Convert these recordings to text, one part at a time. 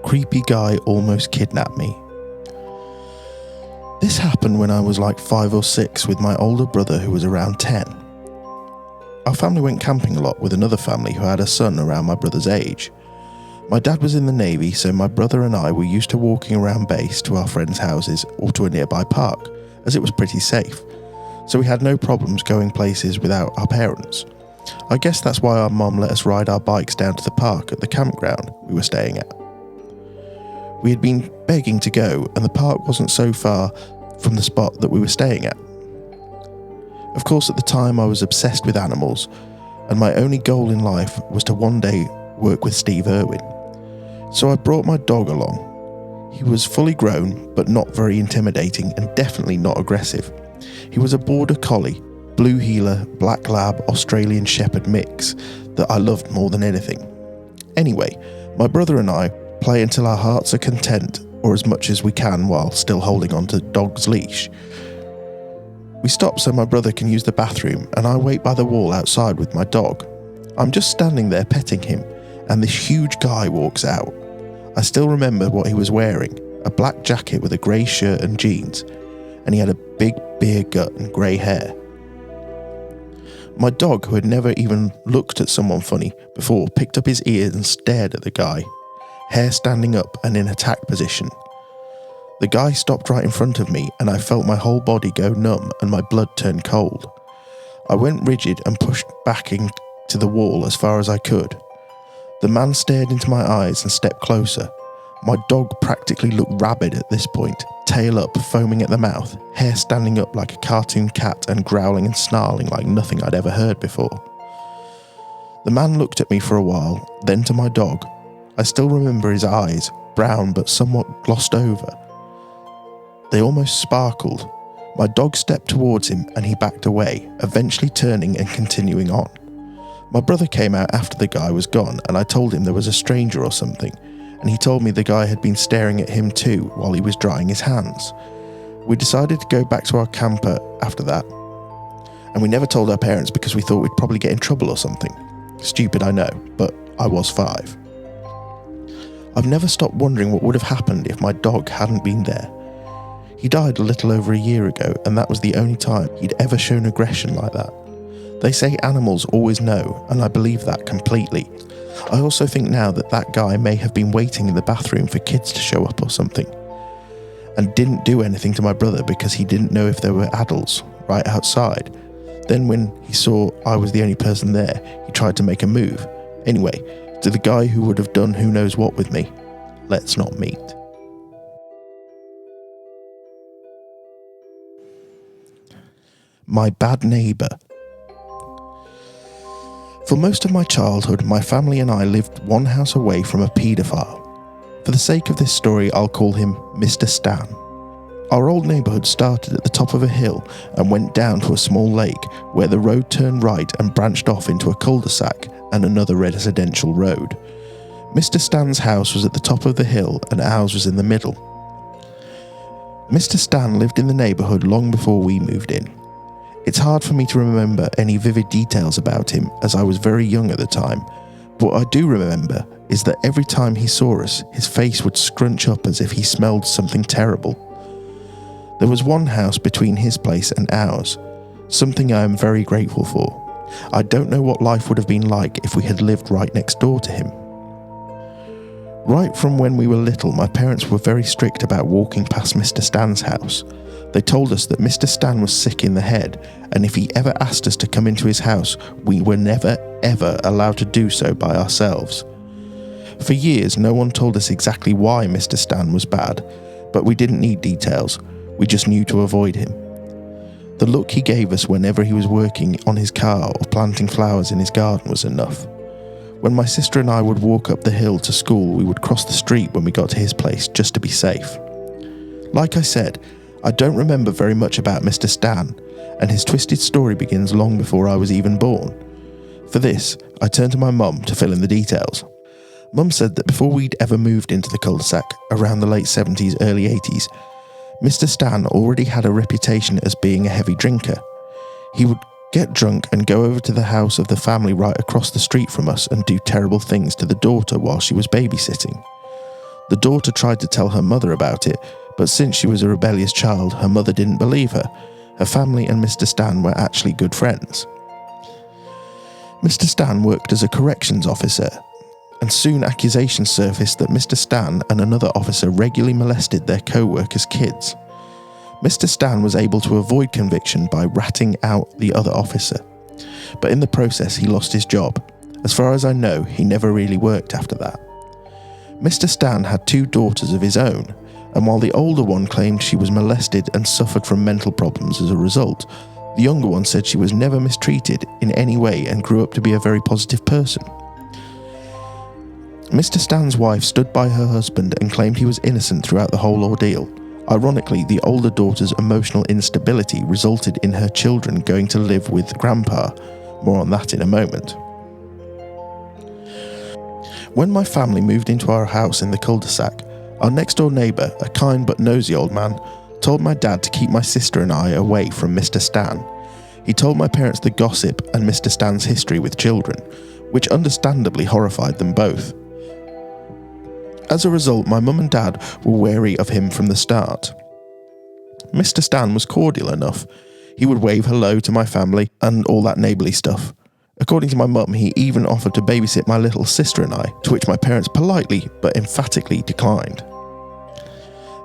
creepy guy almost kidnapped me. This happened when I was like 5 or 6 with my older brother who was around 10. Our family went camping a lot with another family who had a son around my brother's age. My dad was in the Navy, so my brother and I were used to walking around base to our friends' houses or to a nearby park, as it was pretty safe. So we had no problems going places without our parents. I guess that's why our mum let us ride our bikes down to the park at the campground we were staying at. We had been begging to go, and the park wasn't so far from the spot that we were staying at. Of course, at the time I was obsessed with animals, and my only goal in life was to one day work with Steve Irwin. So I brought my dog along. He was fully grown, but not very intimidating and definitely not aggressive. He was a border collie, blue heeler, black lab, Australian shepherd mix that I loved more than anything. Anyway, my brother and I play until our hearts are content, or as much as we can while still holding on to dog's leash. We stop so my brother can use the bathroom, and I wait by the wall outside with my dog. I'm just standing there petting him, and this huge guy walks out. I still remember what he was wearing, a black jacket with a grey shirt and jeans, and he had a big beer gut and grey hair. My dog, who had never even looked at someone funny before, picked up his ears and stared at the guy, hair standing up and in attack position. The guy stopped right in front of me, and I felt my whole body go numb and my blood turn cold. I went rigid and pushed back into the wall as far as I could. The man stared into my eyes and stepped closer. My dog practically looked rabid at this point, tail up, foaming at the mouth, hair standing up like a cartoon cat and growling and snarling like nothing I'd ever heard before. The man looked at me for a while, then to my dog. I still remember his eyes, brown but somewhat glossed over. They almost sparkled. My dog stepped towards him and he backed away, eventually turning and continuing on. My brother came out after the guy was gone, and I told him there was a stranger or something, and he told me the guy had been staring at him too while he was drying his hands. We decided to go back to our camper after that, and we never told our parents because we thought we'd probably get in trouble or something. Stupid, I know, but I was 5. I've never stopped wondering what would have happened if my dog hadn't been there. He died a little over a year ago, and that was the only time he'd ever shown aggression like that. They say animals always know, and I believe that completely. I also think now that that guy may have been waiting in the bathroom for kids to show up or something, and didn't do anything to my brother because he didn't know if there were adults right outside. Then when he saw I was the only person there, he tried to make a move. Anyway, to the guy who would have done who knows what with me, let's not meet. My bad neighbour. For most of my childhood, my family and I lived one house away from a paedophile. For the sake of this story, I'll call him Mr. Stan. Our old neighbourhood started at the top of a hill and went down to a small lake where the road turned right and branched off into a cul-de-sac and another residential road. Mr. Stan's house was at the top of the hill and ours was in the middle. Mr. Stan lived in the neighbourhood long before we moved in. It's hard for me to remember any vivid details about him as I was very young at the time, but what I do remember is that every time he saw us, his face would scrunch up as if he smelled something terrible. There was one house between his place and ours, something I am very grateful for. I don't know what life would have been like if we had lived right next door to him. Right from when we were little, my parents were very strict about walking past Mr. Stan's house. They told us that Mr. Stan was sick in the head, and if he ever asked us to come into his house, we were never ever allowed to do so by ourselves. For years, no one told us exactly why Mr. Stan was bad, but we didn't need details, we just knew to avoid him. The look he gave us whenever he was working on his car or planting flowers in his garden was enough. When my sister and I would walk up the hill to school, we would cross the street when we got to his place just to be safe. Like I said, I don't remember very much about Mr. Stan, and his twisted story begins long before I was even born. For this, I turned to my mum to fill in the details. Mum said that before we'd ever moved into the cul-de-sac, around the late 70s, early 80s, Mr. Stan already had a reputation as being a heavy drinker. He would get drunk and go over to the house of the family right across the street from us and do terrible things to the daughter while she was babysitting. The daughter tried to tell her mother about it, but since she was a rebellious child, her mother didn't believe her. Her family and Mr. Stan were actually good friends. Mr. Stan worked as a corrections officer, and soon accusations surfaced that Mr. Stan and another officer regularly molested their co-workers' kids. Mr. Stan was able to avoid conviction by ratting out the other officer, but in the process he lost his job. As far as I know, he never really worked after that. Mr. Stan had 2 daughters of his own, and while the older one claimed she was molested and suffered from mental problems as a result, the younger one said she was never mistreated in any way and grew up to be a very positive person. Mr. Stan's wife stood by her husband and claimed he was innocent throughout the whole ordeal. Ironically, the older daughter's emotional instability resulted in her children going to live with Grandpa. More on that in a moment. When my family moved into our house in the cul-de-sac, our next-door neighbour, a kind but nosy old man, told my dad to keep my sister and I away from Mr. Stan. He told my parents the gossip and Mr. Stan's history with children, which understandably horrified them both. As a result, my mum and dad were wary of him from the start. Mr. Stan was cordial enough. He would wave hello to my family and all that neighbourly stuff. According to my mum, he even offered to babysit my little sister and I, to which my parents politely but emphatically declined.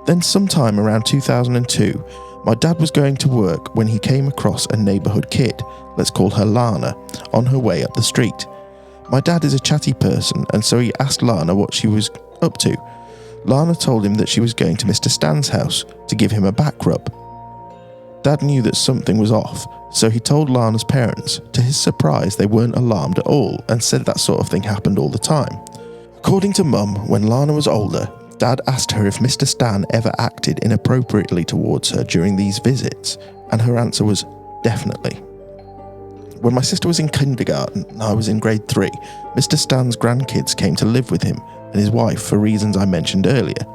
Then sometime around 2002, my dad was going to work when he came across a neighbourhood kid, let's call her Lana, on her way up the street. My dad is a chatty person, and so he asked Lana what she was up to. Lana told him that she was going to Mr. Stan's house to give him a back rub. Dad knew that something was off, so he told Lana's parents. To his surprise, they weren't alarmed at all and said that sort of thing happened all the time. According to Mum, when Lana was older, Dad asked her if Mr. Stan ever acted inappropriately towards her during these visits, and her answer was definitely. When my sister was in kindergarten and I was in grade 3, Mr. Stan's grandkids came to live with him and his wife for reasons I mentioned earlier.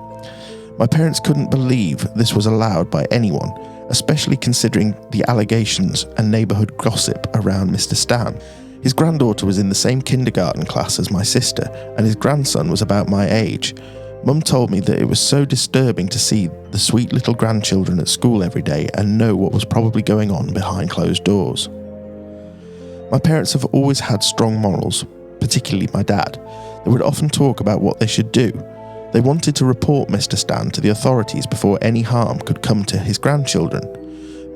My parents couldn't believe this was allowed by anyone, especially considering the allegations and neighbourhood gossip around Mr. Stan. His granddaughter was in the same kindergarten class as my sister, and his grandson was about my age. Mum told me that it was so disturbing to see the sweet little grandchildren at school every day and know what was probably going on behind closed doors. My parents have always had strong morals, particularly my dad. They would often talk about what they should do. They wanted to report Mr. Stan to the authorities before any harm could come to his grandchildren.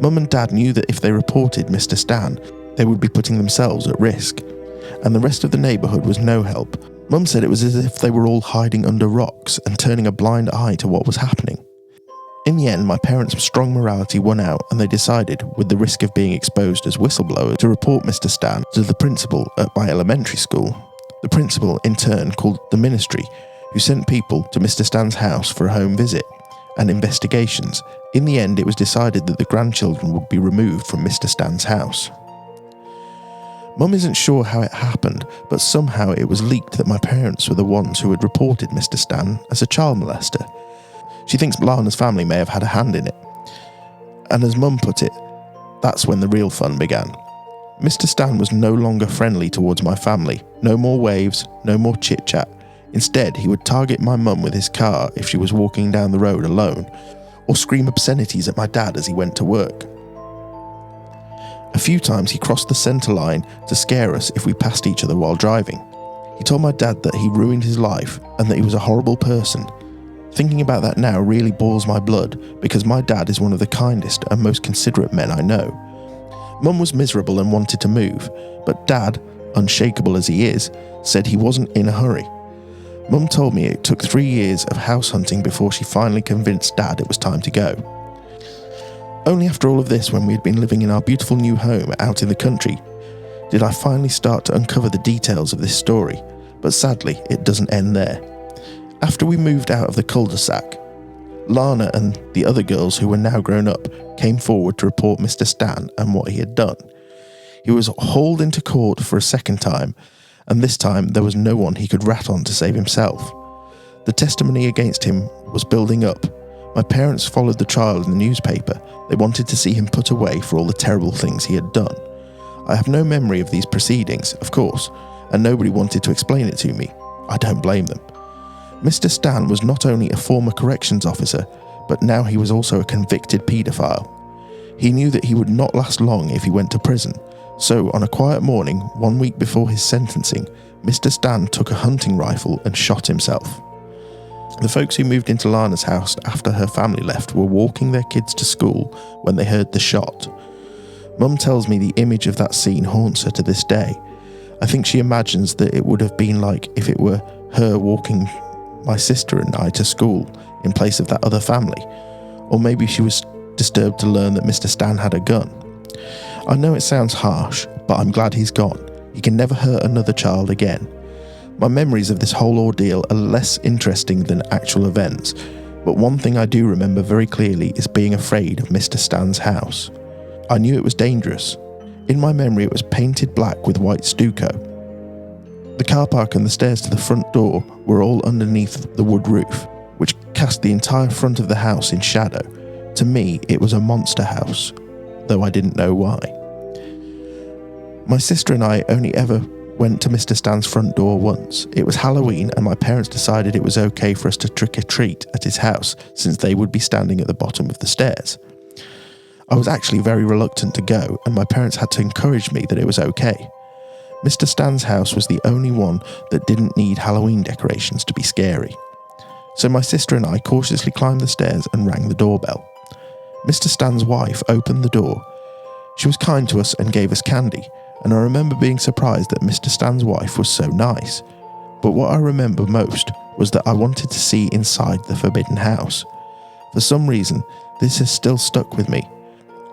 Mum and Dad knew that if they reported Mr. Stan, they would be putting themselves at risk, and the rest of the neighbourhood was no help. Mum said it was as if they were all hiding under rocks and turning a blind eye to what was happening. In the end, my parents' strong morality won out, and they decided, with the risk of being exposed as whistleblowers, to report Mr. Stan to the principal at my elementary school. The principal, in turn, called the ministry, who sent people to Mr. Stan's house for a home visit and investigations. In the end, it was decided that the grandchildren would be removed from Mr. Stan's house. Mum isn't sure how it happened, but somehow it was leaked that my parents were the ones who had reported Mr. Stan as a child molester. She thinks Lana's family may have had a hand in it. And as Mum put it, that's when the real fun began. Mr. Stan was no longer friendly towards my family. No more waves, no more chit-chat. Instead, he would target my mum with his car if she was walking down the road alone, or scream obscenities at my dad as he went to work. A few times he crossed the centre line to scare us if we passed each other while driving. He told my dad that he ruined his life and that he was a horrible person. Thinking about that now really boils my blood, because my dad is one of the kindest and most considerate men I know. Mum was miserable and wanted to move, but Dad, unshakable as he is, said he wasn't in a hurry. Mum told me it took 3 years of house hunting before she finally convinced Dad it was time to go. Only after all of this, when we had been living in our beautiful new home out in the country, did I finally start to uncover the details of this story, but sadly it doesn't end there. After we moved out of the cul-de-sac, Lana and the other girls who were now grown up came forward to report Mr. Stan and what he had done. He was hauled into court for a second time, and this time there was no one he could rat on to save himself. The testimony against him was building up. My parents followed the trial in the newspaper. They wanted to see him put away for all the terrible things he had done. I have no memory of these proceedings, of course, and nobody wanted to explain it to me. I don't blame them. Mr. Stan was not only a former corrections officer, but now he was also a convicted paedophile. He knew that he would not last long if he went to prison, so on a quiet morning, 1 week before his sentencing, Mr. Stan took a hunting rifle and shot himself. The folks who moved into Lana's house after her family left were walking their kids to school when they heard the shot. Mum tells me the image of that scene haunts her to this day. I think she imagines that it would have been like if it were her walking my sister and I to school in place of that other family, or maybe she was disturbed to learn that Mr. Stan had a gun. I know it sounds harsh, but I'm glad he's gone. He can never hurt another child again. My memories of this whole ordeal are less interesting than actual events, but one thing I do remember very clearly is being afraid of Mr. Stan's house. I knew it was dangerous. In my memory it was painted black with white stucco. The car park and the stairs to the front door were all underneath the wood roof, which cast the entire front of the house in shadow. To me, it was a monster house, though I didn't know why. My sister and I only ever went to Mr. Stan's front door once. It was Halloween and my parents decided it was okay for us to trick-or-treat at his house since they would be standing at the bottom of the stairs. I was actually very reluctant to go and my parents had to encourage me that it was okay. Mr. Stan's house was the only one that didn't need Halloween decorations to be scary. So my sister and I cautiously climbed the stairs and rang the doorbell. Mr. Stan's wife opened the door. She was kind to us and gave us candy, and I remember being surprised that Mr. Stan's wife was so nice. But what I remember most was that I wanted to see inside the forbidden house. For some reason, this has still stuck with me.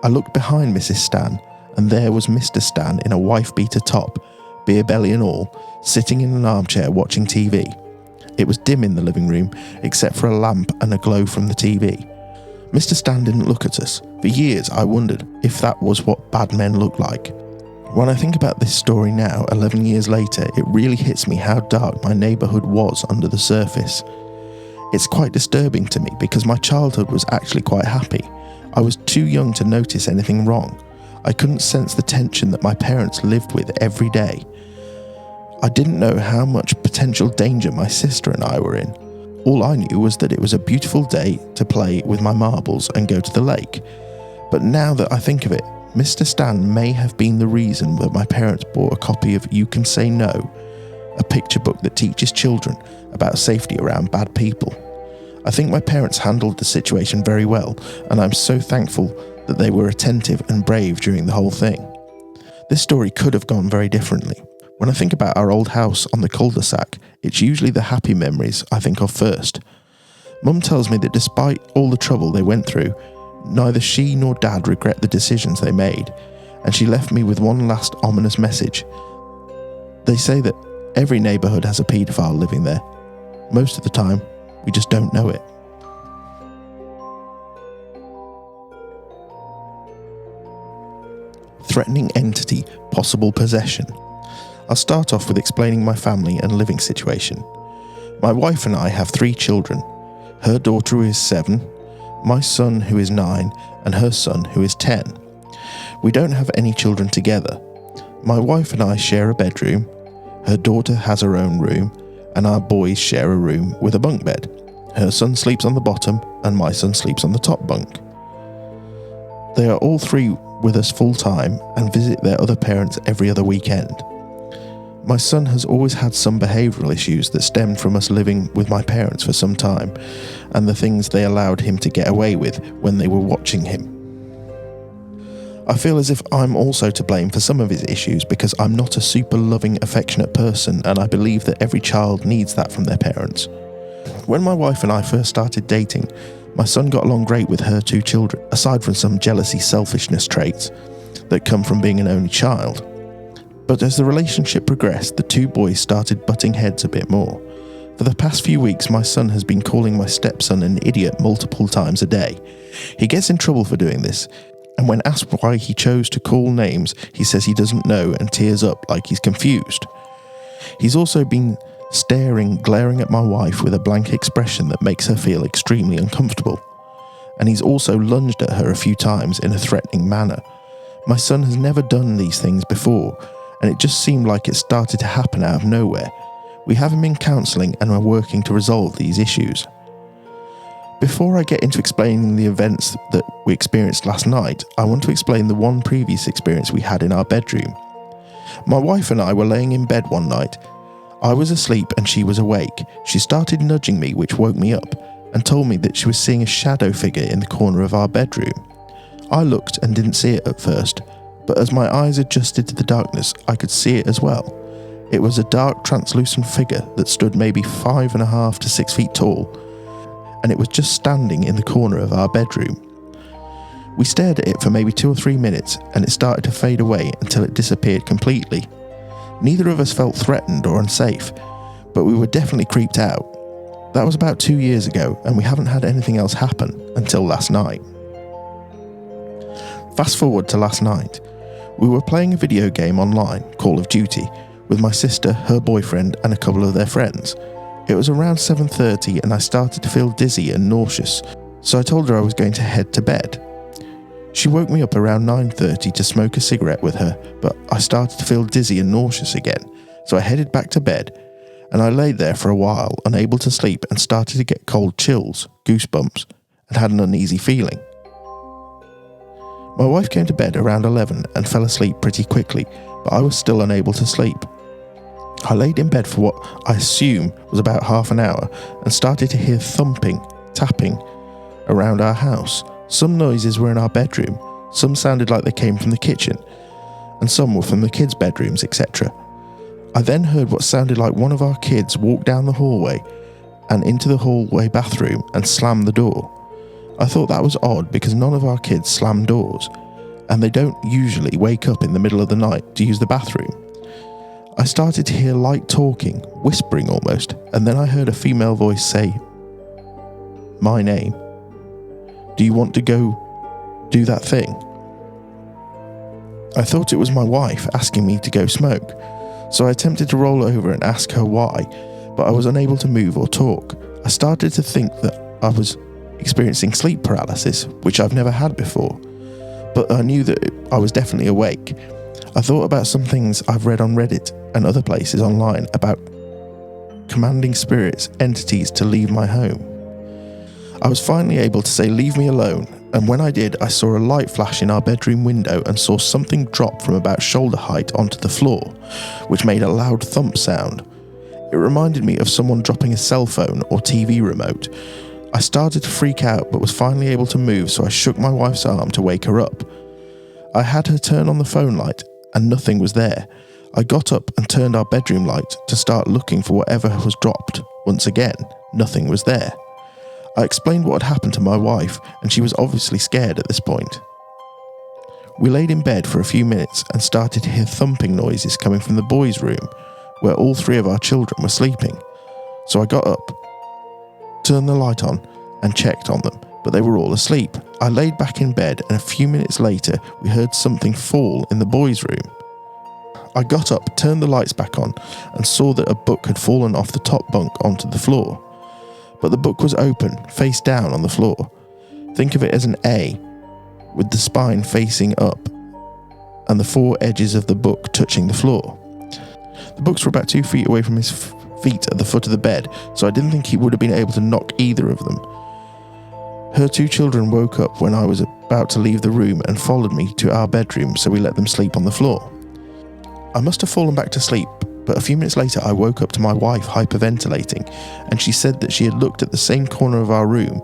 I looked behind Mrs. Stan, and there was Mr. Stan in a wife-beater top, beer belly and all, sitting in an armchair watching TV. It was dim in the living room, except for a lamp and a glow from the TV. Mr. Stan didn't look at us. For years I wondered if that was what bad men look like. When I think about this story now, 11 years later, it really hits me how dark my neighbourhood was under the surface. It's quite disturbing to me because my childhood was actually quite happy. I was too young to notice anything wrong. I couldn't sense the tension that my parents lived with every day. I didn't know how much potential danger my sister and I were in. All I knew was that it was a beautiful day to play with my marbles and go to the lake. But now that I think of it, Mr. Stan may have been the reason that my parents bought a copy of You Can Say No, a picture book that teaches children about safety around bad people. I think my parents handled the situation very well, and I'm so thankful that they were attentive and brave during the whole thing. This story could have gone very differently. When I think about our old house on the cul-de-sac, it's usually the happy memories I think of first. Mum tells me that despite all the trouble they went through, neither she nor Dad regret the decisions they made, and she left me with one last ominous message. They say that every neighbourhood has a paedophile living there. Most of the time, we just don't know it. Threatening entity, possible possession. I'll start off with explaining my family and living situation. My wife and I have 3 children. Her daughter who is 7, my son who is 9, and her son who is 10. We don't have any children together. My wife and I share a bedroom, her daughter has her own room, and our boys share a room with a bunk bed. Her son sleeps on the bottom, and my son sleeps on the top bunk. They are all 3 with us full time and visit their other parents every other weekend. My son has always had some behavioural issues that stemmed from us living with my parents for some time, and the things they allowed him to get away with when they were watching him. I feel as if I'm also to blame for some of his issues because I'm not a super loving, affectionate person, and I believe that every child needs that from their parents. When my wife and I first started dating, my son got along great with her 2 children, aside from some jealousy, selfishness traits that come from being an only child. But as the relationship progressed, the 2 boys started butting heads a bit more. For the past few weeks, my son has been calling my stepson an idiot multiple times a day. He gets in trouble for doing this, and when asked why he chose to call names, he says he doesn't know and tears up like he's confused. He's also been glaring at my wife with a blank expression that makes her feel extremely uncomfortable. And he's also lunged at her a few times in a threatening manner. My son has never done these things before, and it just seemed like it started to happen out of nowhere. We have him in counselling and are working to resolve these issues. Before I get into explaining the events that we experienced last night, I want to explain the one previous experience we had in our bedroom. My wife and I were laying in bed one night. I was asleep and she was awake. She started nudging me, which woke me up, and told me that she was seeing a shadow figure in the corner of our bedroom. I looked and didn't see it at first, but as my eyes adjusted to the darkness, I could see it as well. It was a dark, translucent figure that stood maybe 5.5 to 6 feet tall, and it was just standing in the corner of our bedroom. We stared at it for maybe 2 or 3 minutes, and it started to fade away until it disappeared completely. Neither of us felt threatened or unsafe, but we were definitely creeped out. That was about 2 years ago, and we haven't had anything else happen until last night. Fast forward to last night. We were playing a video game online, Call of Duty, with my sister, her boyfriend, and a couple of their friends. It was around 7:30 and I started to feel dizzy and nauseous, so I told her I was going to head to bed. She woke me up around 9:30 to smoke a cigarette with her, but I started to feel dizzy and nauseous again, so I headed back to bed, and I laid there for a while, unable to sleep, and started to get cold chills, goosebumps, and had an uneasy feeling. My wife came to bed around 11 and fell asleep pretty quickly, but I was still unable to sleep. I laid in bed for what I assume was about half an hour and started to hear thumping, tapping around our house. Some noises were in our bedroom, some sounded like they came from the kitchen, and some were from the kids' bedrooms, etc. I then heard what sounded like one of our kids walk down the hallway and into the hallway bathroom and slam the door. I thought that was odd because none of our kids slam doors, and they don't usually wake up in the middle of the night to use the bathroom. I started to hear light talking, whispering almost, and then I heard a female voice say, "My name. Do you want to go do that thing?" I thought it was my wife asking me to go smoke, so I attempted to roll over and ask her why, but I was unable to move or talk. I started to think that I was experiencing sleep paralysis, which I've never had before, but I knew that I was definitely awake. I thought about some things I've read on Reddit and other places online about commanding spirits, entities to leave my home. I was finally able to say, "Leave me alone," and when I did, I saw a light flash in our bedroom window and saw something drop from about shoulder height onto the floor, which made a loud thump sound. It reminded me of someone dropping a cell phone or TV remote. I started to freak out but was finally able to move, so I shook my wife's arm to wake her up. I had her turn on the phone light and nothing was there. I got up and turned our bedroom light to start looking for whatever was dropped. Once again, nothing was there. I explained what had happened to my wife, and she was obviously scared at this point. We laid in bed for a few minutes and started to hear thumping noises coming from the boys' room, where all 3 of our children were sleeping. So I got up, turned the light on, and checked on them, but they were all asleep. I laid back in bed, and a few minutes later, we heard something fall in the boys' room. I got up, turned the lights back on, and saw that a book had fallen off the top bunk onto the floor. But the book was open, face down on the floor. Think of it as an A, with the spine facing up, and the 4 edges of the book touching the floor. The books were about 2 feet away from his feet at the foot of the bed, so I didn't think he would have been able to knock either of them. Her 2 children woke up when I was about to leave the room and followed me to our bedroom, so we let them sleep on the floor. I must have fallen back to sleep, but a few minutes later I woke up to my wife hyperventilating, and she said that she had looked at the same corner of our room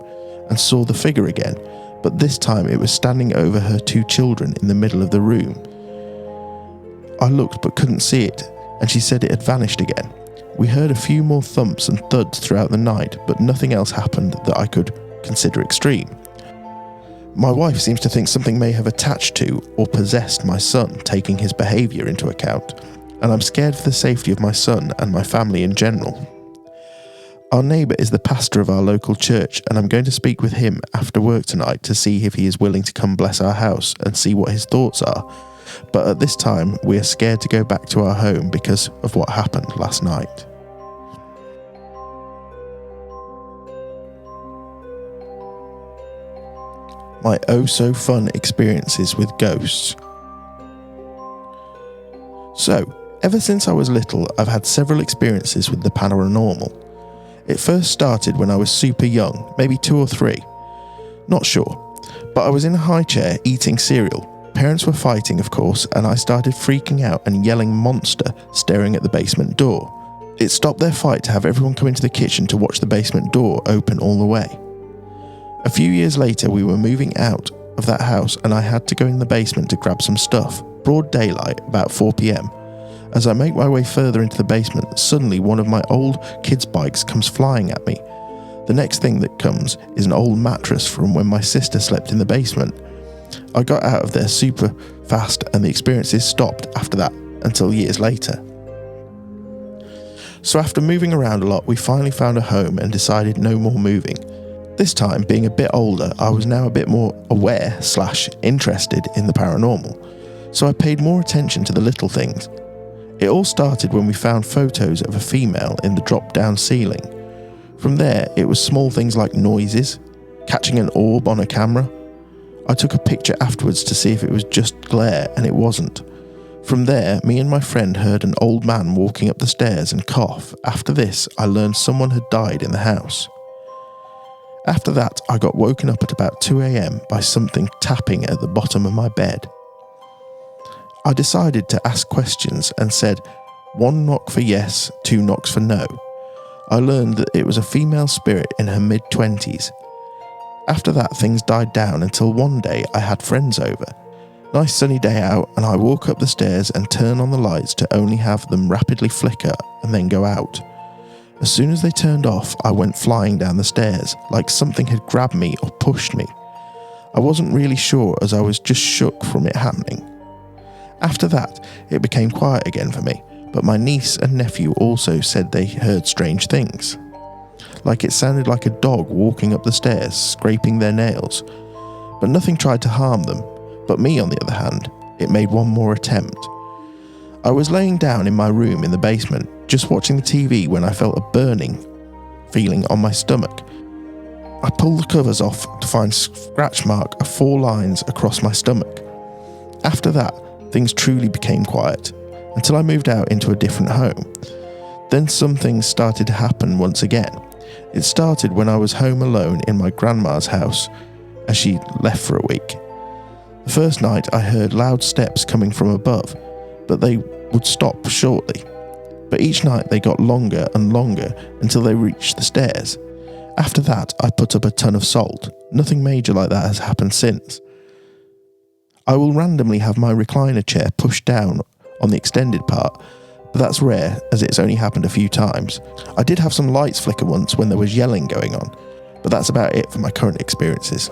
and saw the figure again, but this time it was standing over her 2 children in the middle of the room. I looked but couldn't see it, and she said it had vanished again. We heard a few more thumps and thuds throughout the night, but nothing else happened that I could consider extreme. My wife seems to think something may have attached to or possessed my son, taking his behaviour into account, and I'm scared for the safety of my son and my family in general. Our neighbour is the pastor of our local church, and I'm going to speak with him after work tonight to see if he is willing to come bless our house and see what his thoughts are. But at this time, we are scared to go back to our home because of what happened last night. My oh-so-fun experiences with ghosts. So, Ever since I was little, I've had several experiences with the paranormal. It first started when I was super young, maybe 2 or 3. Not sure. But I was in a high chair eating cereal. Parents were fighting, of course, and I started freaking out and yelling monster, staring at the basement door. It stopped their fight to have everyone come into the kitchen to watch the basement door open all the way. A few years later, we were moving out of that house and I had to go in the basement to grab some stuff. Broad daylight, about 4 p.m. As I make my way further into the basement, suddenly one of my old kids' bikes comes flying at me. The next thing that comes is an old mattress from when my sister slept in the basement. I got out of there super fast and the experiences stopped after that until years later. So after moving around a lot, we finally found a home and decided no more moving. This time, being a bit older, I was now a bit more aware/interested in the paranormal, so I paid more attention to the little things. It all started when we found photos of a female in the drop-down ceiling. From there, it was small things like noises, catching an orb on a camera. I took a picture afterwards to see if it was just glare, and it wasn't. From there, me and my friend heard an old man walking up the stairs and cough. After this, I learned someone had died in the house. After that, I got woken up at about 2 a.m. by something tapping at the bottom of my bed. I decided to ask questions and said, 1 knock for yes, 2 knocks for no. I learned that it was a female spirit in her mid-20s. After that, things died down until one day I had friends over. Nice sunny day out, and I walk up the stairs and turn on the lights to only have them rapidly flicker and then go out. As soon as they turned off, I went flying down the stairs, like something had grabbed me or pushed me. I wasn't really sure as I was just shook from it happening. After that, it became quiet again for me, but my niece and nephew also said they heard strange things. Like it sounded like a dog walking up the stairs, scraping their nails. But nothing tried to harm them, but me on the other hand, it made one more attempt. I was laying down in my room in the basement, just watching the TV when I felt a burning feeling on my stomach. I pulled the covers off to find a scratch mark of 4 lines across my stomach. After that, things truly became quiet, until I moved out into a different home. Then some things started to happen once again. It started when I was home alone in my grandma's house, as she left for a week. The first night I heard loud steps coming from above, but they would stop shortly. But each night they got longer and longer until they reached the stairs. After that, I put up a ton of salt. Nothing major like that has happened since. I will randomly have my recliner chair pushed down on the extended part, but that's rare as it's only happened a few times. I did have some lights flicker once when there was yelling going on, but that's about it for my current experiences.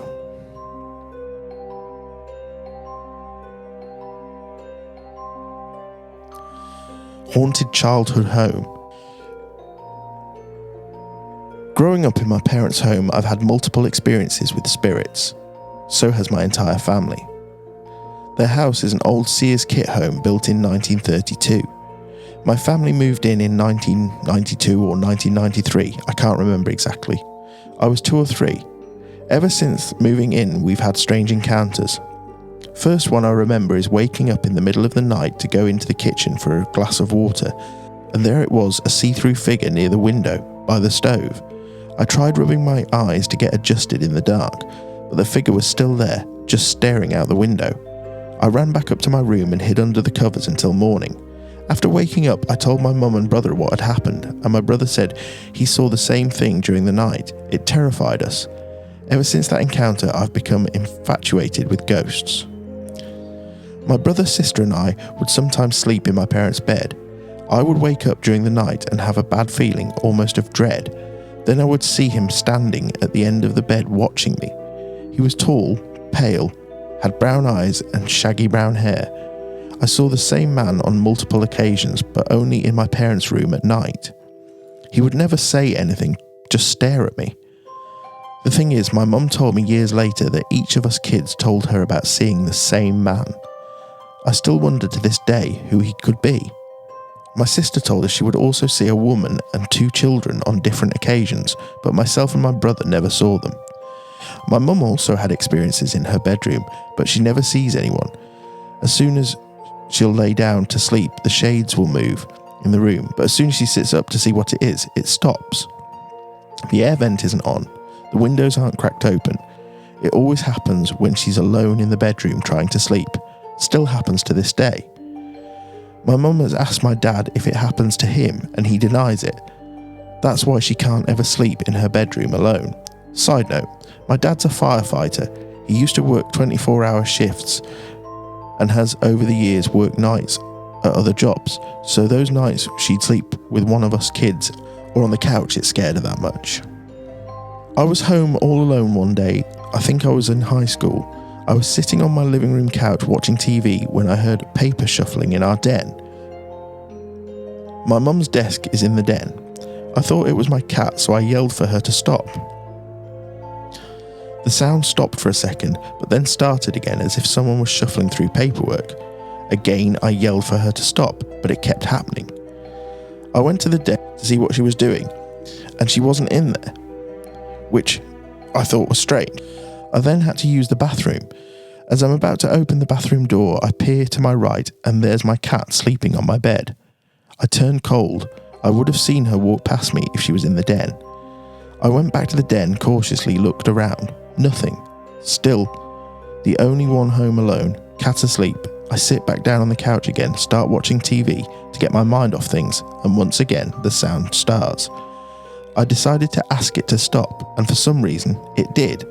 Haunted childhood home. Growing up in my parents' home, I've had multiple experiences with spirits. So has my entire family. Their house is an old Sears kit home built in 1932. My family moved in 1992 or 1993, I can't remember exactly. I was 2 or 3. Ever since moving in, we've had strange encounters. First one I remember is waking up in the middle of the night to go into the kitchen for a glass of water, and there it was, a see-through figure near the window, by the stove. I tried rubbing my eyes to get adjusted in the dark, but the figure was still there, just staring out the window. I ran back up to my room and hid under the covers until morning. After waking up, I told my mum and brother what had happened, and my brother said he saw the same thing during the night. It terrified us. Ever since that encounter, I've become infatuated with ghosts. My brother, sister and I would sometimes sleep in my parents' bed. I would wake up during the night and have a bad feeling, almost of dread. Then I would see him standing at the end of the bed watching me. He was tall, pale, had brown eyes and shaggy brown hair. I saw the same man on multiple occasions, but only in my parents' room at night. He would never say anything, just stare at me. The thing is, my mum told me years later that each of us kids told her about seeing the same man. I still wonder to this day who he could be. My sister told us she would also see a woman and 2 children on different occasions, but myself and my brother never saw them. My mum also had experiences in her bedroom, but she never sees anyone. As soon as she'll lay down to sleep, the shades will move in the room, but as soon as she sits up to see what it is, it stops. The air vent isn't on, the windows aren't cracked open. It always happens when she's alone in the bedroom trying to sleep. Still happens to this day. My mum has asked my dad if it happens to him and he denies it. That's why she can't ever sleep in her bedroom alone. Side note, my dad's a firefighter. He used to work 24-hour shifts and has over the years worked nights at other jobs, so those nights she'd sleep with one of us kids or on the couch, it scared her that much. I was home all alone one day. I think I was in high school. I was sitting on my living room couch watching TV when I heard paper shuffling in our den. My mum's desk is in the den. I thought it was my cat, so I yelled for her to stop. The sound stopped for a second, but then started again as if someone was shuffling through paperwork. Again, I yelled for her to stop, but it kept happening. I went to the desk to see what she was doing, and she wasn't in there, which I thought was strange. I then had to use the bathroom. As I'm about to open the bathroom door, I peer to my right, and there's my cat sleeping on my bed. I turned cold. I would have seen her walk past me if she was in the den. I went back to the den, cautiously looked around. Nothing. Still, the only one home alone, cat asleep. I sit back down on the couch again, start watching TV to get my mind off things, and once again the sound starts. I decided to ask it to stop, and for some reason, it did.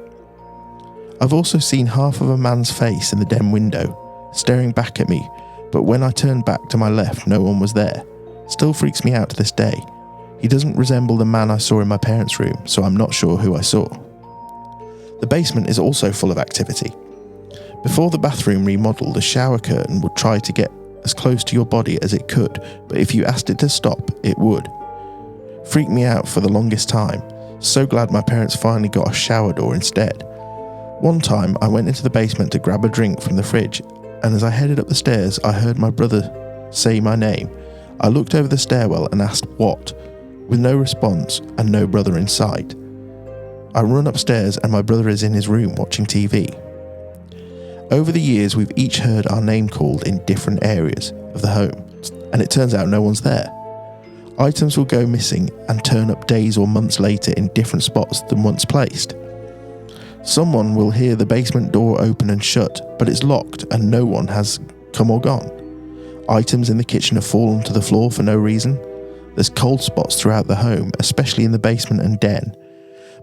I've also seen half of a man's face in the den window, staring back at me, but when I turned back to my left, no one was there. Still freaks me out to this day. He doesn't resemble the man I saw in my parents' room, so I'm not sure who I saw. The basement is also full of activity. Before the bathroom remodel, the shower curtain would try to get as close to your body as it could, but if you asked it to stop, it would. Freaked me out for the longest time. So glad my parents finally got a shower door instead. One time, I went into the basement to grab a drink from the fridge, and as I headed up the stairs, I heard my brother say my name. I looked over the stairwell and asked what, with no response and no brother in sight. I run upstairs and my brother is in his room watching TV. Over the years, we've each heard our name called in different areas of the home, and it turns out no one's there. Items will go missing and turn up days or months later in different spots than once placed. Someone will hear the basement door open and shut, but it's locked and no one has come or gone. Items in the kitchen have fallen to the floor for no reason. There's cold spots throughout the home, especially in the basement and den.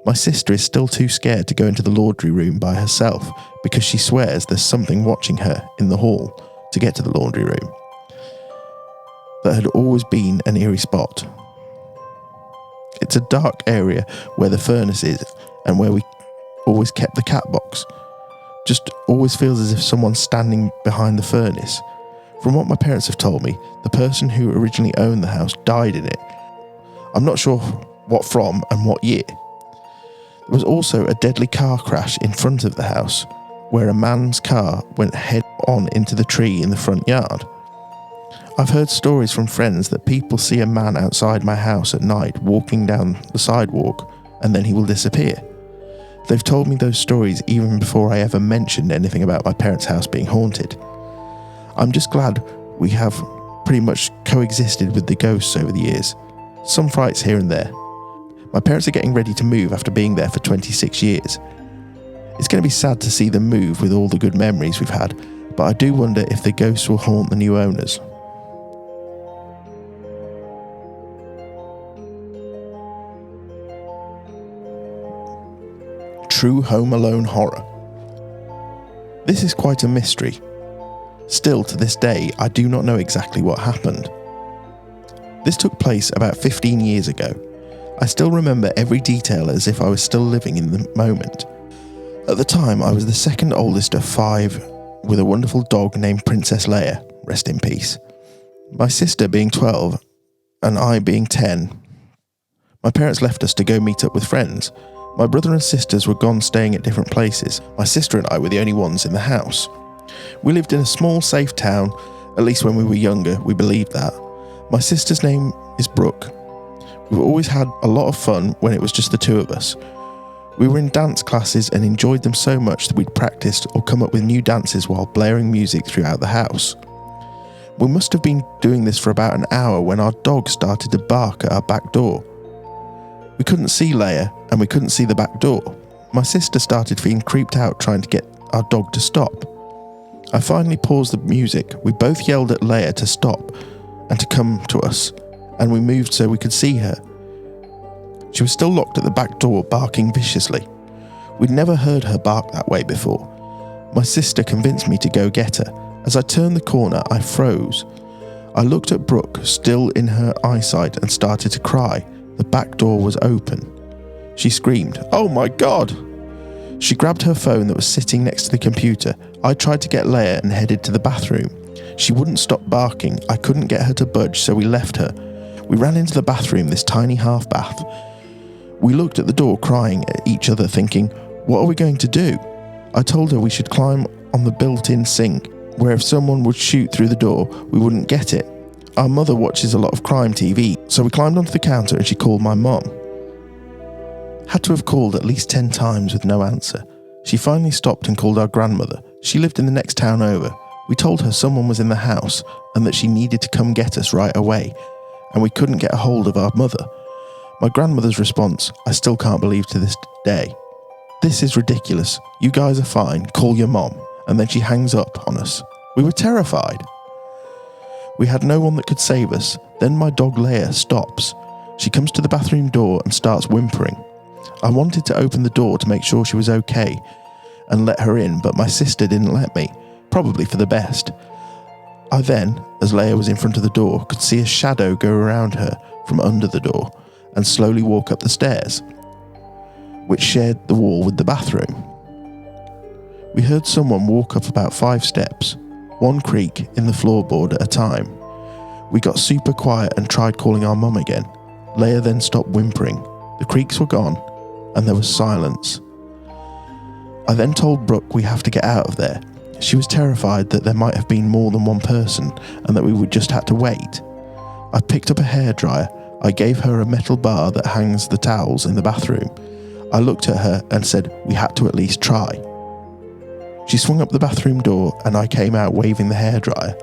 My sister is still too scared to go into the laundry room by herself because she swears there's something watching her in the hall to get to the laundry room. That had always been an eerie spot. It's a dark area where the furnace is and where we always kept the cat box. Just always feels as if someone's standing behind the furnace. From what my parents have told me, the person who originally owned the house died in it. I'm not sure what from and what year. There was also a deadly car crash in front of the house, where a man's car went head-on into the tree in the front yard. I've heard stories from friends that people see a man outside my house at night walking down the sidewalk, and then he will disappear. They've told me those stories even before I ever mentioned anything about my parents' house being haunted. I'm just glad we have pretty much coexisted with the ghosts over the years. Some frights here and there. My parents are getting ready to move after being there for 26 years. It's going to be sad to see them move with all the good memories we've had, but I do wonder if the ghosts will haunt the new owners. True Home Alone horror. This is quite a mystery. Still, to this day, I do not know exactly what happened. This took place about 15 years ago. I still remember every detail as if I was still living in the moment. At the time, I was the second oldest of 5, with a wonderful dog named Princess Leia, rest in peace. My sister being 12, and I being 10. My parents left us to go meet up with friends. My brother and sisters were gone staying at different places. My sister and I were the only ones in the house. We lived in a small, safe town, at least when we were younger, we believed that. My sister's name is Brooke. We've always had a lot of fun when it was just the two of us. We were in dance classes and enjoyed them so much that we'd practiced or come up with new dances while blaring music throughout the house. We must have been doing this for about an hour when our dog started to bark at our back door. We couldn't see Leia and we couldn't see the back door. My sister started feeling creeped out trying to get our dog to stop. I finally paused the music. We both yelled at Leia to stop and to come to us, and we moved so we could see her. She was still locked at the back door, barking viciously. We'd never heard her bark that way before. My sister convinced me to go get her. As I turned the corner, I froze. I looked at Brooke, still in her eyesight, and started to cry. The back door was open. She screamed, "Oh my God!" She grabbed her phone that was sitting next to the computer. I tried to get Leia and headed to the bathroom. She wouldn't stop barking. I couldn't get her to budge, so we left her. We ran into the bathroom, this tiny half bath. We looked at the door, crying at each other, thinking, what are we going to do? I told her we should climb on the built-in sink, where if someone would shoot through the door, we wouldn't get it. Our mother watches a lot of crime TV, so we climbed onto the counter and she called my mom. Had to have called at least 10 times with no answer. She finally stopped and called our grandmother. She lived in the next town over. We told her someone was in the house and that she needed to come get us right away, and we couldn't get a hold of our mother. My grandmother's response, I still can't believe to this day. "This is ridiculous. You guys are fine. Call your mom." And then she hangs up on us. We were terrified. We had no one that could save us. Then my dog Leia stops. She comes to the bathroom door and starts whimpering. I wanted to open the door to make sure she was okay and let her in, but my sister didn't let me, probably for the best. I then, as Leia was in front of the door, could see a shadow go around her from under the door and slowly walk up the stairs, which shared the wall with the bathroom. We heard someone walk up about 5 steps, one creak in the floorboard at a time. We got super quiet and tried calling our mum again. Leia then stopped whimpering. The creaks were gone, and there was silence. I then told Brooke we have to get out of there. She was terrified that there might have been more than one person and that we would just have to wait. I picked up a hairdryer. I gave her a metal bar that hangs the towels in the bathroom. I looked at her and said we had to at least try. She swung up the bathroom door and I came out waving the hairdryer.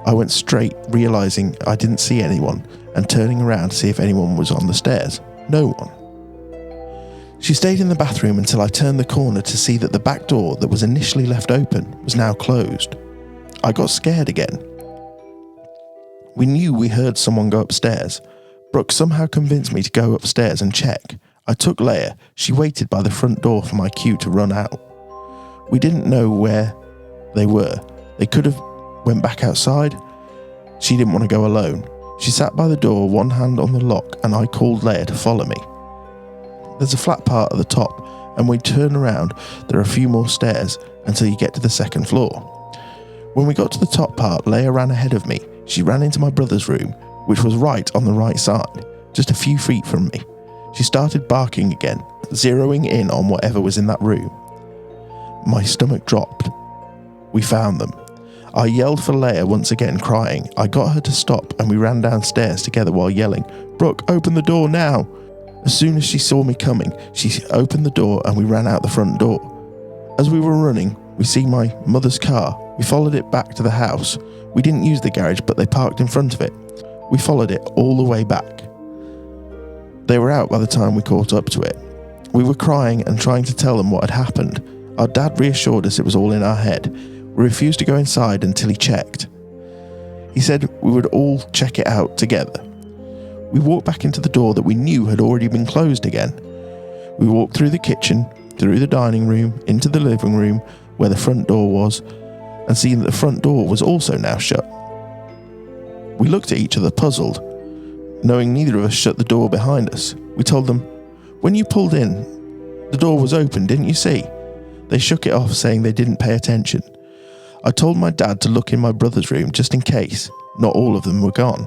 I went straight, realising I didn't see anyone, and turning around to see if anyone was on the stairs. No one. She stayed in the bathroom until I turned the corner to see that the back door that was initially left open was now closed. I got scared again. We knew we heard someone go upstairs. Brooke somehow convinced me to go upstairs and check. I took Leia. She waited by the front door for my cue to run out. We didn't know where they were. They could have went back outside. She didn't want to go alone. She sat by the door, one hand on the lock, and I called Leia to follow me. There's a flat part at the top, and when we turn around, there are a few more stairs until you get to the second floor. When we got to the top part, Leia ran ahead of me. She ran into my brother's room, which was right on the right side, just a few feet from me. She started barking again, zeroing in on whatever was in that room. My stomach dropped. We found them. I yelled for Leia once again, crying. I got her to stop and we ran downstairs together while yelling, "Brooke, open the door now!" As soon as she saw me coming, she opened the door and we ran out the front door. As we were running, we see my mother's car. We followed it back to the house. We didn't use the garage, but they parked in front of it. We followed it all the way back. They were out by the time we caught up to it. We were crying and trying to tell them what had happened. Our dad reassured us it was all in our head. We refused to go inside until he checked. He said we would all check it out together. We walked back into the door that we knew had already been closed again. We walked through the kitchen, through the dining room, into the living room where the front door was, and seeing that the front door was also now shut. We looked at each other puzzled, knowing neither of us shut the door behind us. We told them, "When you pulled in, the door was open, didn't you see?" They shook it off, saying they didn't pay attention. I told my dad to look in my brother's room just in case. Not all of them were gone.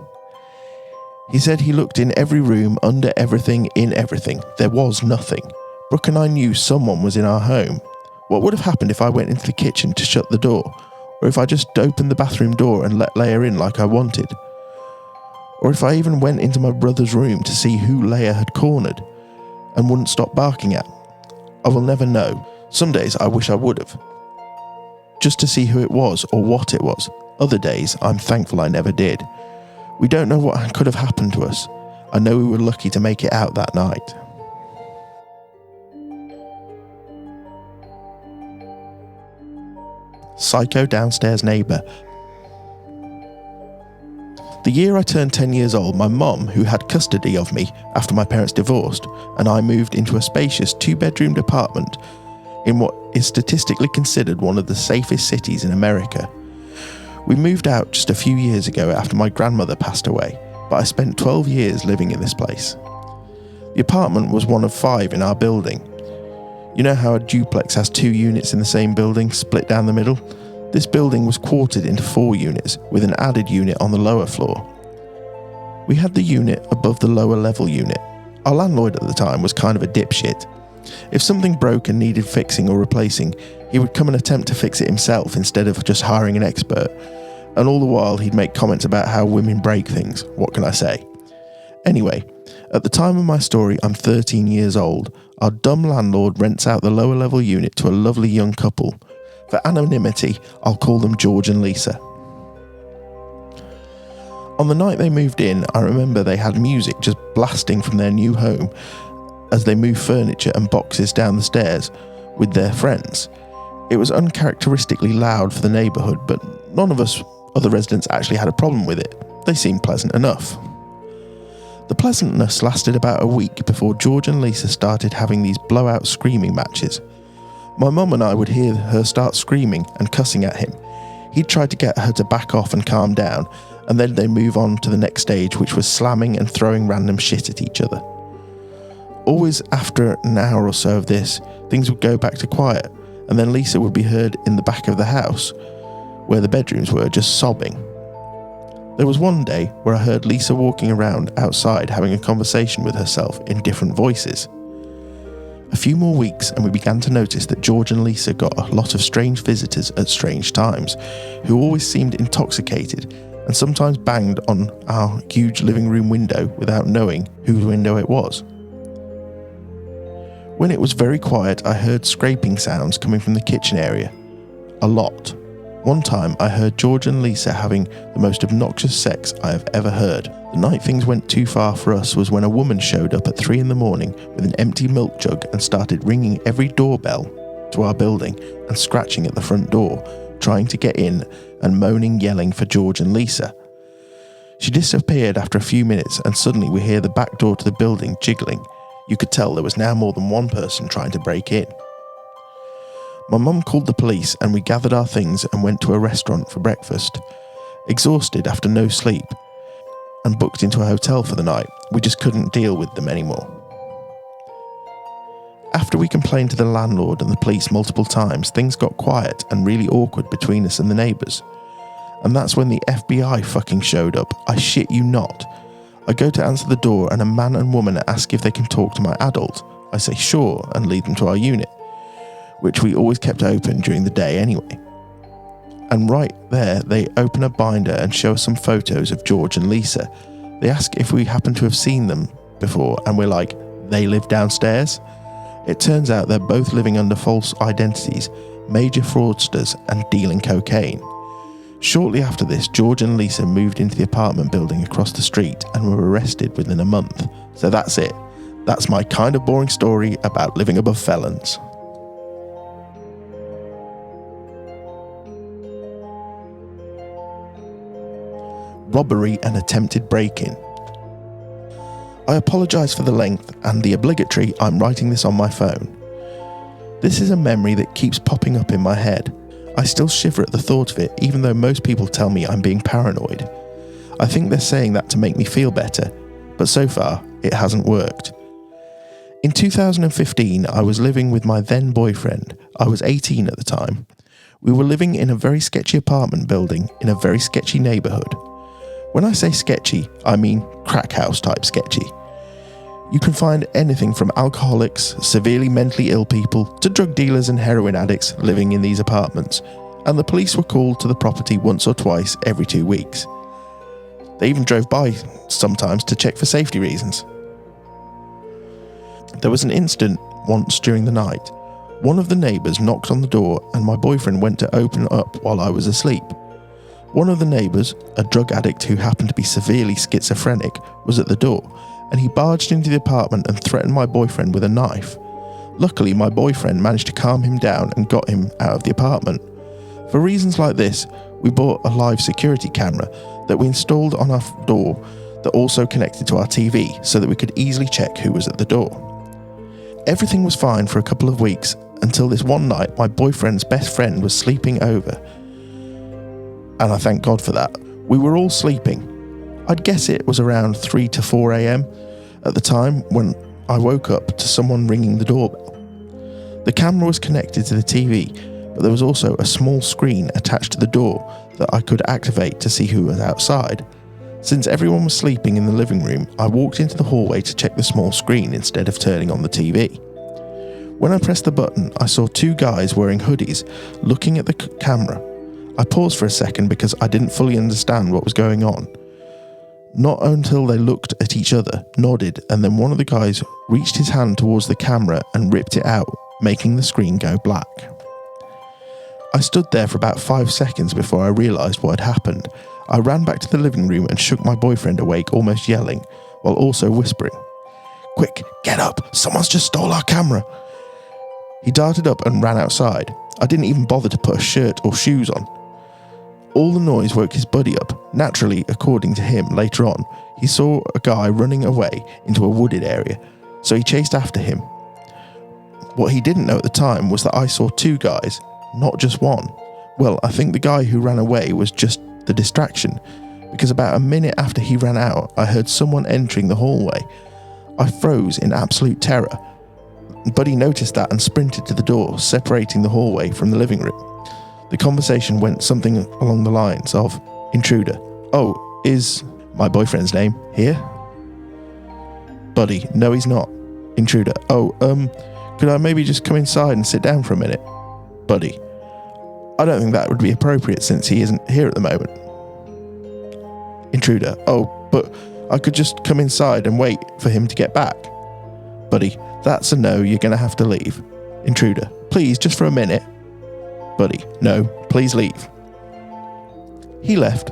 He said he looked in every room, under everything, in everything. There was nothing. Brooke and I knew someone was in our home. What would have happened if I went into the kitchen to shut the door? Or if I just opened the bathroom door and let Leia in like I wanted? Or if I even went into my brother's room to see who Leia had cornered and wouldn't stop barking at? I will never know. Some days I wish I would have. Just to see who it was or what it was. Other days, I'm thankful I never did. We don't know what could have happened to us. I know we were lucky to make it out that night. Psycho downstairs neighbour. The year I turned 10 years old, my mum, who had custody of me after my parents divorced, and I moved into a spacious 2-bedroomed apartment in what is statistically considered one of the safest cities in America. We moved out just a few years ago after my grandmother passed away, but I spent 12 years living in this place. The apartment was one of 5 in our building. You know how a duplex has 2 units in the same building, split down the middle? This building was quartered into 4 units, with an added unit on the lower floor. We had the unit above the lower level unit. Our landlord at the time was kind of a dipshit. If something broke and needed fixing or replacing, he would come and attempt to fix it himself instead of just hiring an expert. And all the while he'd make comments about how women break things. What can I say? Anyway, at the time of my story, I'm 13 years old. Our dumb landlord rents out the lower level unit to a lovely young couple. For anonymity, I'll call them George and Lisa. On the night they moved in, I remember they had music just blasting from their new home as they moved furniture and boxes down the stairs with their friends. It was uncharacteristically loud for the neighbourhood, but none of us other residents actually had a problem with it. They seemed pleasant enough. The pleasantness lasted about a week before George and Lisa started having these blowout screaming matches. My mum and I would hear her start screaming and cussing at him. He'd try to get her to back off and calm down, and then they'd move on to the next stage, which was slamming and throwing random shit at each other. Always after an hour or so of this, things would go back to quiet, and then Lisa would be heard in the back of the house, where the bedrooms were, just sobbing. There was one day where I heard Lisa walking around outside having a conversation with herself in different voices. A few more weeks and we began to notice that George and Lisa got a lot of strange visitors at strange times, who always seemed intoxicated and sometimes banged on our huge living room window without knowing whose window it was. When it was very quiet, I heard scraping sounds coming from the kitchen area. A lot. One time I heard George and Lisa having the most obnoxious sex I have ever heard. The night things went too far for us was when a woman showed up at 3 in the morning with an empty milk jug and started ringing every doorbell to our building and scratching at the front door, trying to get in and moaning, yelling for George and Lisa. She disappeared after a few minutes and suddenly we hear the back door to the building jiggling. You could tell there was now more than one person trying to break in. My mum called the police and we gathered our things and went to a restaurant for breakfast. Exhausted after no sleep and booked into a hotel for the night, we just couldn't deal with them anymore. After we complained to the landlord and the police multiple times, things got quiet and really awkward between us and the neighbours. And that's when the FBI fucking showed up. I shit you not. I go to answer the door and a man and woman ask if they can talk to my adult. I say sure and lead them to our unit, which we always kept open during the day anyway. And right there, they open a binder and show us some photos of George and Lisa. They ask if we happen to have seen them before, and we're like, they live downstairs? It turns out they're both living under false identities, major fraudsters, and dealing cocaine. Shortly after this, George and Lisa moved into the apartment building across the street and were arrested within a month. So that's it. That's my kind of boring story about living above felons. Robbery and attempted break-in. I apologise for the length and the obligatory I'm writing this on my phone. This is a memory that keeps popping up in my head. I still shiver at the thought of it, even though most people tell me I'm being paranoid. I think they're saying that to make me feel better, but so far it hasn't worked. In 2015, I was living with my then boyfriend. I was 18 at the time. We were living in a very sketchy apartment building in a very sketchy neighbourhood. When I say sketchy, I mean crack house type sketchy. You can find anything from alcoholics, severely mentally ill people, to drug dealers and heroin addicts living in these apartments, and the police were called to the property once or twice every 2 weeks. They even drove by sometimes to check for safety reasons. There was an incident once during the night. One of the neighbours knocked on the door and my boyfriend went to open up while I was asleep. One of the neighbours, a drug addict who happened to be severely schizophrenic, was at the door, and he barged into the apartment and threatened my boyfriend with a knife. Luckily, my boyfriend managed to calm him down and got him out of the apartment. For reasons like this, we bought a live security camera that we installed on our door that also connected to our TV so that we could easily check who was at the door. Everything was fine for a couple of weeks until this one night my boyfriend's best friend was sleeping over. And I thank God for that. We were all sleeping. I'd guess it was around 3 to 4 a.m. at the time when I woke up to someone ringing the doorbell. The camera was connected to the TV, but there was also a small screen attached to the door that I could activate to see who was outside. Since everyone was sleeping in the living room, I walked into the hallway to check the small screen instead of turning on the TV. When I pressed the button, I saw two guys wearing hoodies looking at the camera. I paused for a second because I didn't fully understand what was going on. Not until they looked at each other, nodded, and then one of the guys reached his hand towards the camera and ripped it out, making the screen go black. I stood there for about 5 seconds before I realised what had happened. I ran back to the living room and shook my boyfriend awake, almost yelling, while also whispering, "Quick, get up, someone's just stole our camera." He darted up and ran outside. I didn't even bother to put a shirt or shoes on. All the noise woke his buddy up. Naturally, according to him, later on, he saw a guy running away into a wooded area, so he chased after him. What he didn't know at the time was that I saw two guys, not just one. Well, I think the guy who ran away was just the distraction, because about a minute after he ran out, I heard someone entering the hallway. I froze in absolute terror. Buddy noticed that and sprinted to the door, separating the hallway from the living room. The conversation went something along the lines of, "Intruder. Oh, is my boyfriend's name here?" Buddy. "No, he's not." Intruder. "Oh, could I maybe just come inside and sit down for a minute?" Buddy. "I don't think that would be appropriate since he isn't here at the moment." Intruder. "Oh, but I could just come inside and wait for him to get back." Buddy. "That's a no, you're gonna have to leave." Intruder. "Please, just for a minute." Buddy. "No, please leave." He left.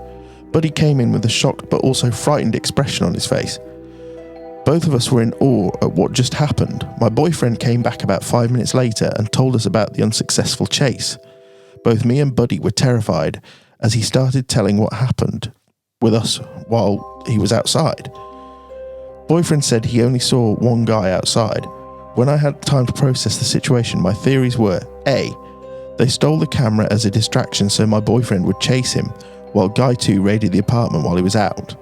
Buddy came in with a shocked but also frightened expression on his face. Both of us were in awe at what just happened. My boyfriend came back about 5 minutes later and told us about the unsuccessful chase. Both me and Buddy were terrified as he started telling what happened with us while he was outside. Boyfriend said he only saw one guy outside. When I had time to process the situation, my theories were: A, they stole the camera as a distraction so my boyfriend would chase him, while Guy 2 raided the apartment while he was out.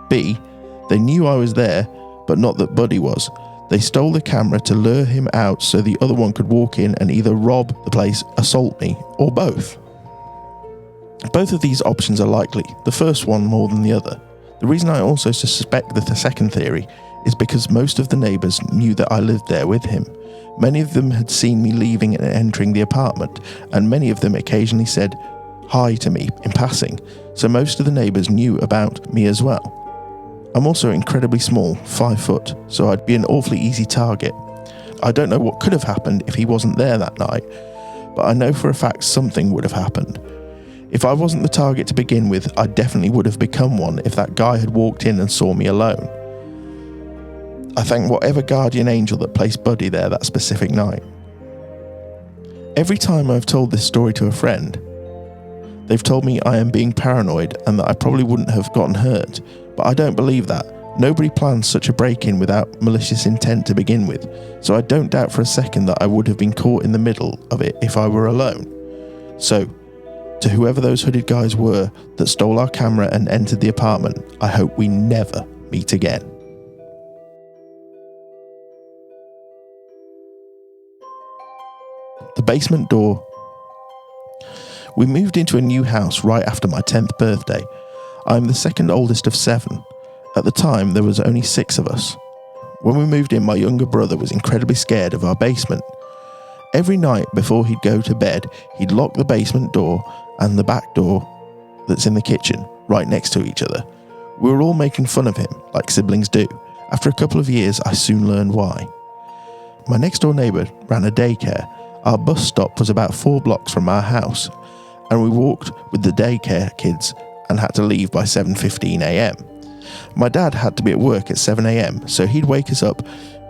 B, they knew I was there, but not that Buddy was. They stole the camera to lure him out so the other one could walk in and either rob the place, assault me, or both. Both of these options are likely, the first one more than the other. The reason I also suspect the second theory is because most of the neighbours knew that I lived there with him. Many of them had seen me leaving and entering the apartment, and many of them occasionally said hi to me in passing, so most of the neighbours knew about me as well. I'm also incredibly small, 5 foot, so I'd be an awfully easy target. I don't know what could have happened if he wasn't there that night, but I know for a fact something would have happened. If I wasn't the target to begin with, I definitely would have become one if that guy had walked in and saw me alone. I thank whatever guardian angel that placed Buddy there that specific night. Every time I've told this story to a friend, they've told me I am being paranoid and that I probably wouldn't have gotten hurt, but I don't believe that. Nobody plans such a break-in without malicious intent to begin with, so I don't doubt for a second that I would have been caught in the middle of it if I were alone. So, to whoever those hooded guys were that stole our camera and entered the apartment, I hope we never meet again. The basement door. We moved into a new house right after my 10th birthday. I'm the second oldest of 7. At the time, there was only 6 of us. When we moved in, my younger brother was incredibly scared of our basement. Every night before he'd go to bed, he'd lock the basement door and the back door that's in the kitchen, right next to each other. We were all making fun of him, like siblings do. After a couple of years, I soon learned why. My next door neighbour ran a daycare. Our bus stop was about 4 blocks from our house, and we walked with the daycare kids and had to leave by 7:15 a.m. My dad had to be at work at 7 a.m, so he'd wake us up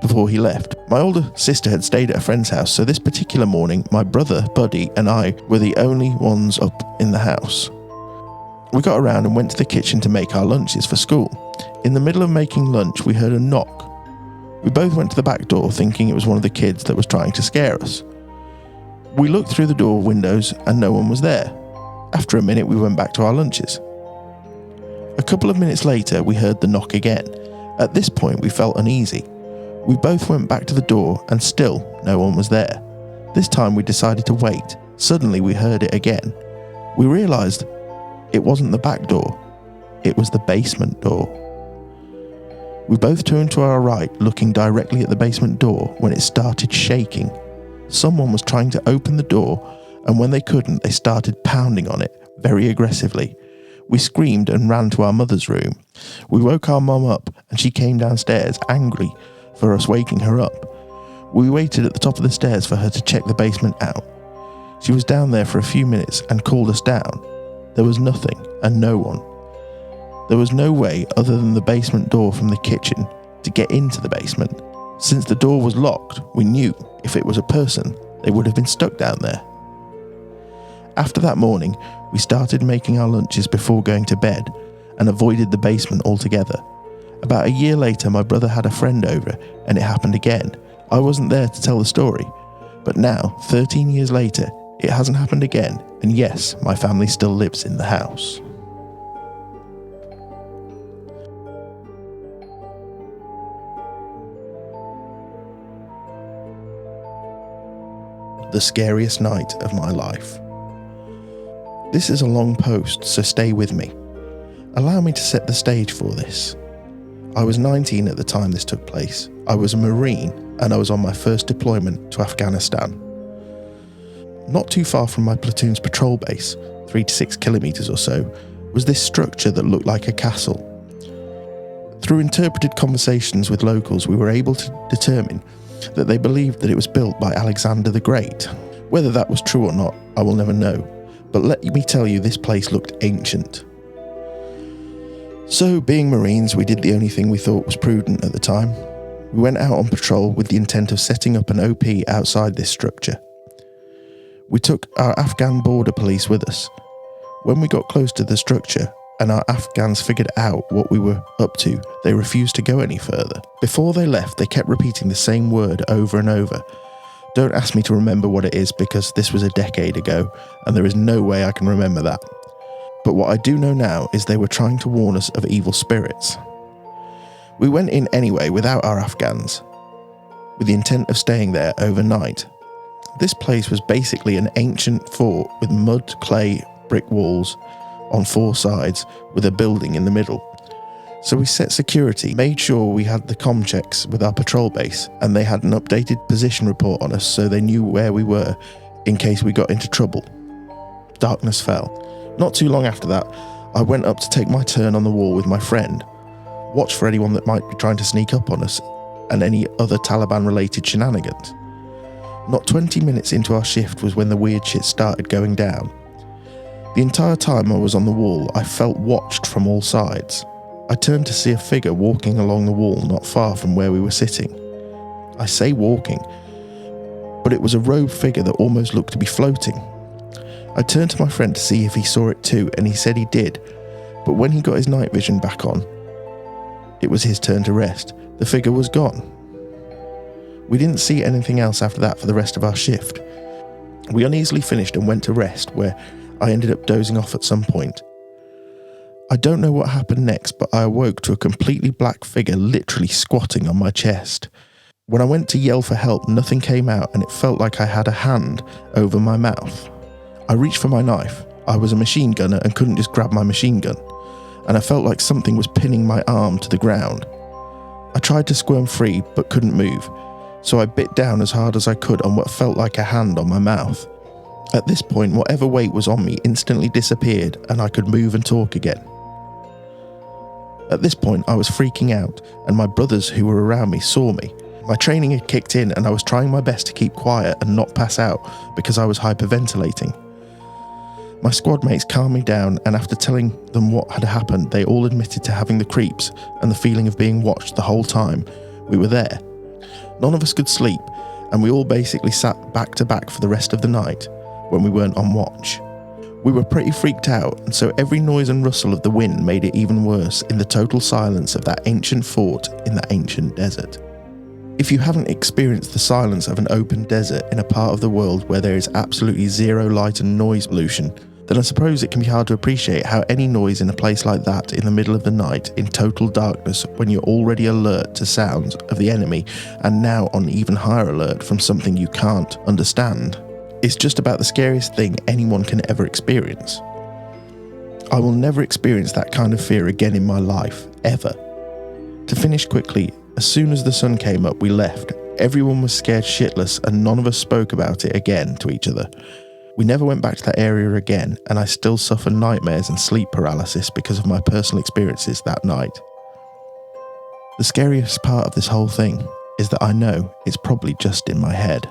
before he left. My older sister had stayed at a friend's house, so this particular morning, my brother, Buddy, and I were the only ones up in the house. We got around and went to the kitchen to make our lunches for school. In the middle of making lunch, we heard a knock. We both went to the back door thinking it was one of the kids that was trying to scare us. We looked through the door windows and no one was there. After a minute, we went back to our lunches. A couple of minutes later, we heard the knock again. At this point, we felt uneasy. We both went back to the door and still no one was there. This time we decided to wait. Suddenly we heard it again. We realised it wasn't the back door, it was the basement door. We both turned to our right, looking directly at the basement door when it started shaking. Someone was trying to open the door, and when they couldn't, they started pounding on it very aggressively. We screamed and ran to our mother's room. We woke our mum up and she came downstairs angry for us waking her up. We waited at the top of the stairs for her to check the basement out. She was down there for a few minutes and called us down. There was nothing and no one. There was no way other than the basement door from the kitchen to get into the basement. Since the door was locked, we knew if it was a person, they would have been stuck down there. After that morning, we started making our lunches before going to bed and avoided the basement altogether. About a year later, my brother had a friend over and it happened again. I wasn't there to tell the story, but now, 13 years later, it hasn't happened again, and yes, my family still lives in the house. The scariest night of my life. This is a long post, so stay with me. Allow me to set the stage for this. I was 19 at the time this took place. I was a Marine and I was on my first deployment to Afghanistan. Not too far from my platoon's patrol base, 3 to 6 kilometres or so, was this structure that looked like a castle. Through interpreted conversations with locals, we were able to determine that they believed that it was built by Alexander the Great. Whether that was true or not, I will never know, but let me tell you, this place looked ancient. So, being Marines, we did the only thing we thought was prudent at the time. We went out on patrol with the intent of setting up an OP outside this structure. We took our Afghan border police with us. When we got close to the structure and our Afghans figured out what we were up to, they refused to go any further. Before they left, they kept repeating the same word over and over. Don't ask me to remember what it is because this was a decade ago and there is no way I can remember that. But what I do know now is they were trying to warn us of evil spirits. We went in anyway without our Afghans, with the intent of staying there overnight. This place was basically an ancient fort with mud, clay, brick walls on 4 sides with a building in the middle. So we set security, made sure we had the comm checks with our patrol base, and they had an updated position report on us so they knew where we were in case we got into trouble. Darkness fell. Not too long after that, I went up to take my turn on the wall with my friend, watch for anyone that might be trying to sneak up on us, and any other Taliban-related shenanigans. Not 20 minutes into our shift was when the weird shit started going down. The entire time I was on the wall, I felt watched from all sides. I turned to see a figure walking along the wall not far from where we were sitting. I say walking, but it was a robed figure that almost looked to be floating. I turned to my friend to see if he saw it too, and he said he did, but when he got his night vision back on, it was his turn to rest. The figure was gone. We didn't see anything else after that for the rest of our shift. We uneasily finished and went to rest, where I ended up dozing off at some point. I don't know what happened next, but I awoke to a completely black figure literally squatting on my chest. When I went to yell for help, nothing came out and it felt like I had a hand over my mouth. I reached for my knife. I was a machine gunner and couldn't just grab my machine gun, and I felt like something was pinning my arm to the ground. I tried to squirm free but couldn't move, so I bit down as hard as I could on what felt like a hand on my mouth. At this point, whatever weight was on me instantly disappeared and I could move and talk again. At this point, I was freaking out, and my brothers who were around me saw me. My training had kicked in and I was trying my best to keep quiet and not pass out because I was hyperventilating. My squad mates calmed me down, and after telling them what had happened, they all admitted to having the creeps and the feeling of being watched the whole time we were there. None of us could sleep, and we all basically sat back to back for the rest of the night when we weren't on watch. We were pretty freaked out, and so every noise and rustle of the wind made it even worse in the total silence of that ancient fort in the ancient desert. If you haven't experienced the silence of an open desert in a part of the world where there is absolutely zero light and noise pollution, then I suppose it can be hard to appreciate how any noise in a place like that in the middle of the night in total darkness, when you're already alert to sounds of the enemy and now on even higher alert from something you can't understand, is just about the scariest thing anyone can ever experience. I will never experience that kind of fear again in my life, ever. To finish quickly, as soon as the sun came up, we left. Everyone was scared shitless and none of us spoke about it again to each other. We never went back to that area again, and I still suffer nightmares and sleep paralysis because of my personal experiences that night. The scariest part of this whole thing is that I know it's probably just in my head.